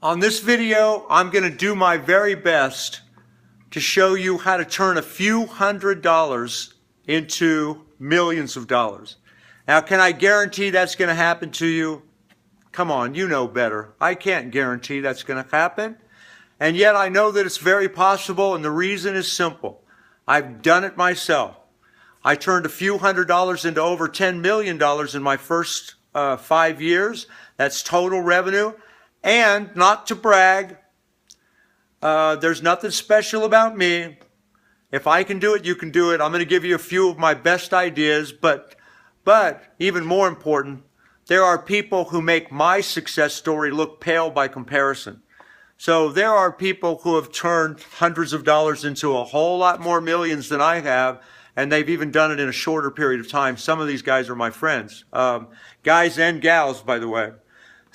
On this video, I'm going to do my very best to show you how to turn a few $100s into millions of dollars. Now, can I guarantee that's going to happen to you? Come on, you know better. I can't guarantee that's going to happen. And yet I know that it's very possible, and the reason is simple. I've done it myself. I turned a few $100s into over $10 million in my first 5 years. That's total revenue. And not to brag, there's nothing special about me. If I can do it, you can do it. I'm going to give you a few of my best ideas, but even more important, there are people who make my success story look pale by comparison. So there are people who have turned hundreds of dollars into a whole lot more millions than I have, and they've even done it in a shorter period of time. Some of these guys are my friends, guys and gals, by the way.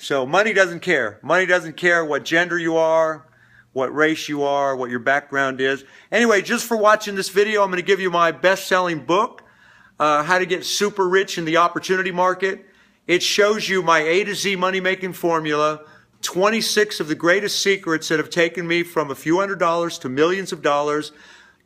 So money doesn't care. Money doesn't care what gender you are, what race you are, what your background is. Anyway, just for watching this video, I'm going to give you my best-selling book, How to Get Super Rich in the Opportunity Market. It shows you my A to Z money-making formula, 26 of the greatest secrets that have taken me from a few $100s to millions of dollars.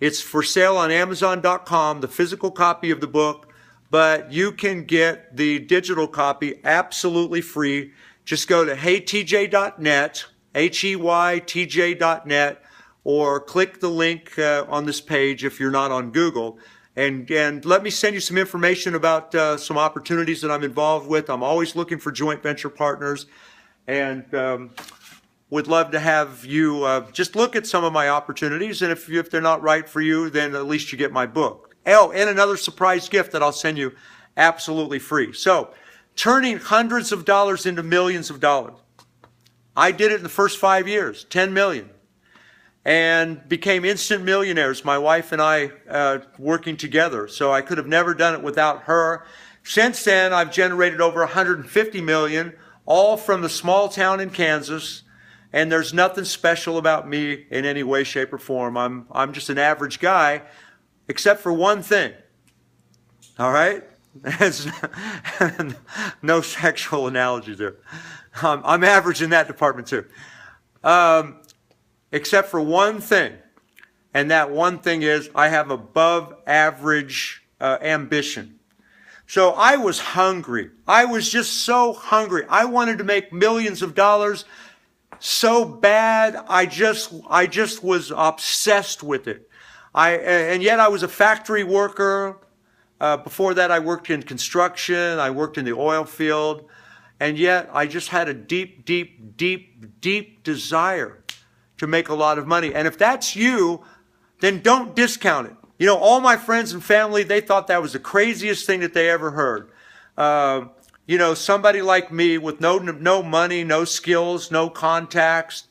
It's for sale on Amazon.com, the physical copy of the book, but you can get the digital copy absolutely free. Just go to heytj.net, HEYTJ.net, or click the link on this page if you're not on Google. And let me send you some information about some opportunities that I'm involved with. I'm always looking for joint venture partners, and would love to have you just look at some of my opportunities. And if they're not right for you, then at least you get my book. Oh, and another surprise gift that I'll send you absolutely free. So, turning hundreds of dollars into millions of dollars. I did it in the first 5 years, 10 million, and became instant millionaires, my wife and I working together. So I could have never done it without her. Since then, I've generated over 150 million, all from the small town in Kansas, and there's nothing special about me in any way, shape, or form. I'm just an average guy, except for one thing, all right? No sexual analogy there. I'm average in that department too. Except for one thing. And that one thing is I have above average ambition. So I was hungry. I was just so hungry. I wanted to make millions of dollars so bad. I just was obsessed with it. And yet I was a factory worker. Before that, I worked in construction. I worked in the oil field. And yet, I just had a deep, deep, deep, deep desire to make a lot of money. And if that's you, then don't discount it. You know, all my friends and family, they thought that was the craziest thing that they ever heard. You know, somebody like me with no money, no skills, no contacts,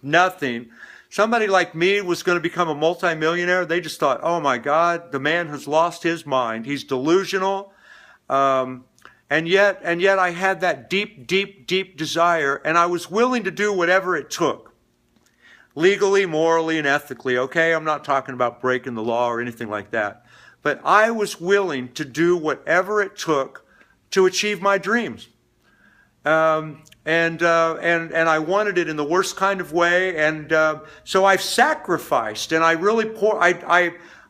nothing. Somebody like me was going to become a multimillionaire. They just thought, oh my God, the man has lost his mind. He's delusional. And yet I had that deep, deep, deep desire, and I was willing to do whatever it took. Legally, morally, and ethically, okay? I'm not talking about breaking the law or anything like that. But I was willing to do whatever it took to achieve my dreams. And I wanted it in the worst kind of way, and so I've sacrificed, and I really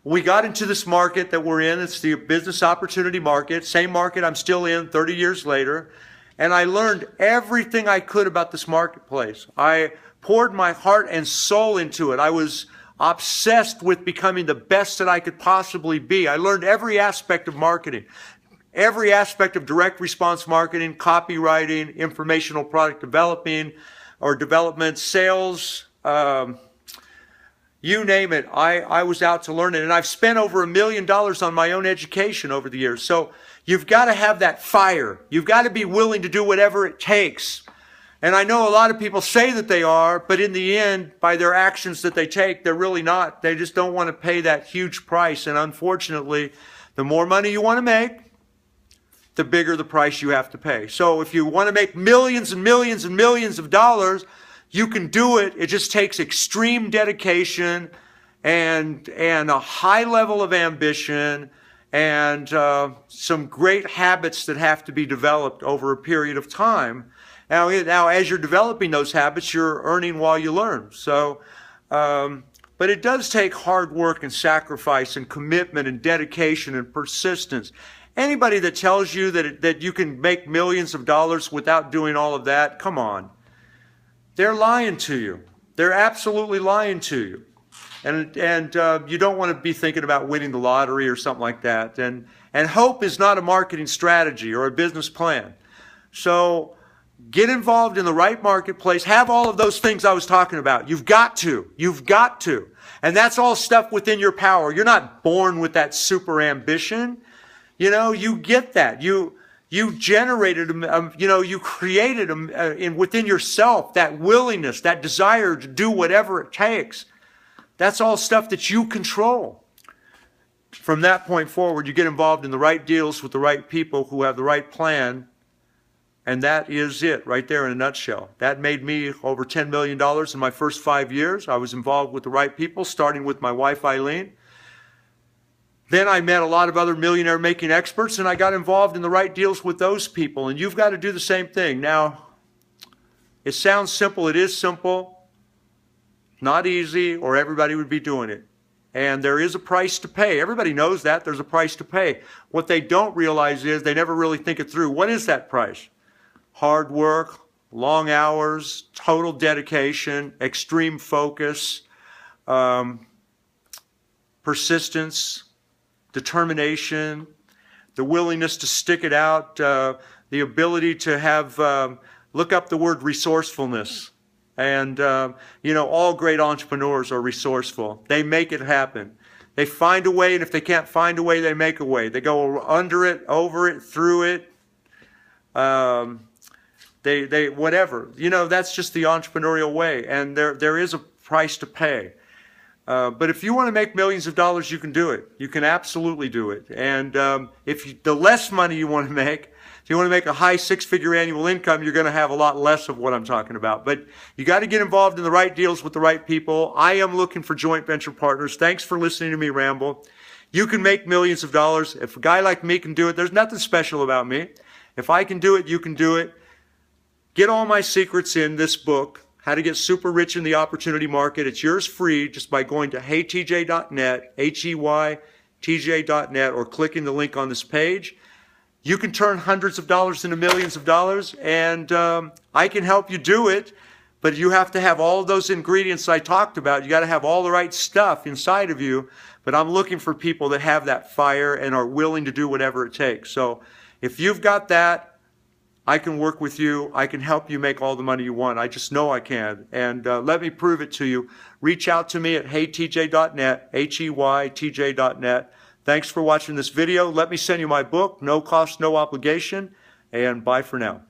we got into this market that we're in. It's the business opportunity market, same market I'm still in 30 years later, and I learned everything I could about this marketplace. I poured my heart and soul into it. I was obsessed with becoming the best that I could possibly be. I learned every aspect of marketing. Every aspect of direct response marketing, copywriting, informational product development, sales, you name it. I was out to learn it. And I've spent over $1 million on my own education over the years. So you've got to have that fire. You've got to be willing to do whatever it takes. And I know a lot of people say that they are, but in the end, by their actions that they take, they're really not. They just don't want to pay that huge price. And unfortunately, the more money you want to make, the bigger the price you have to pay. So if you want to make millions and millions and millions of dollars, you can do it. It just takes extreme dedication and a high level of ambition and some great habits that have to be developed over a period of time. Now, as you're developing those habits, you're earning while you learn. So, but it does take hard work and sacrifice and commitment and dedication and persistence. Anybody that tells you that you can make millions of dollars without doing all of that, come on. They're lying to you. They're absolutely lying to you. And you don't want to be thinking about winning the lottery or something like that. And hope is not a marketing strategy or a business plan. So get involved in the right marketplace. Have all of those things I was talking about. You've got to. You've got to. And that's all stuff within your power. You're not born with that super ambition. You know, you get that. You generated, you created within yourself that willingness, that desire to do whatever it takes. That's all stuff that you control. From that point forward, you get involved in the right deals with the right people who have the right plan. And that is it right there in a nutshell. That made me over $10 million in my first 5 years. I was involved with the right people, starting with my wife, Eileen. Then I met a lot of other millionaire making experts, and I got involved in the right deals with those people. And you've got to do the same thing. Now, it sounds simple. It is simple. Not easy, or everybody would be doing it. And there is a price to pay. Everybody knows that. There's a price to pay. What they don't realize is they never really think it through. What is that price? Hard work, long hours, total dedication, extreme focus, persistence, determination, the willingness to stick it out, the ability to have, look up the word resourcefulness. And, all great entrepreneurs are resourceful. They make it happen. They find a way, and if they can't find a way, they make a way. They go under it, over it, through it. They whatever. That's just the entrepreneurial way. And there is a price to pay. But if you want to make millions of dollars, you can do it. You can absolutely do it. And the less money you want to make, if you want to make a high six-figure annual income, you're going to have a lot less of what I'm talking about. But you got to get involved in the right deals with the right people. I am looking for joint venture partners. Thanks for listening to me ramble. You can make millions of dollars. If a guy like me can do it, there's nothing special about me. If I can do it, you can do it. Get all my secrets in this book, How to Get Super Rich in the Opportunity Market. It's yours free just by going to heytj.net, HEYTJ.net, or clicking the link on this page. You can turn hundreds of dollars into millions of dollars, and I can help you do it, but you have to have all of those ingredients I talked about. You got to have all the right stuff inside of you, but I'm looking for people that have that fire and are willing to do whatever it takes. So if you've got that, I can work with you. I can help you make all the money you want. I just know I can. And let me prove it to you. Reach out to me at heytj.net, HEYTJ.net. Thanks for watching this video. Let me send you my book, no cost, no obligation, and bye for now.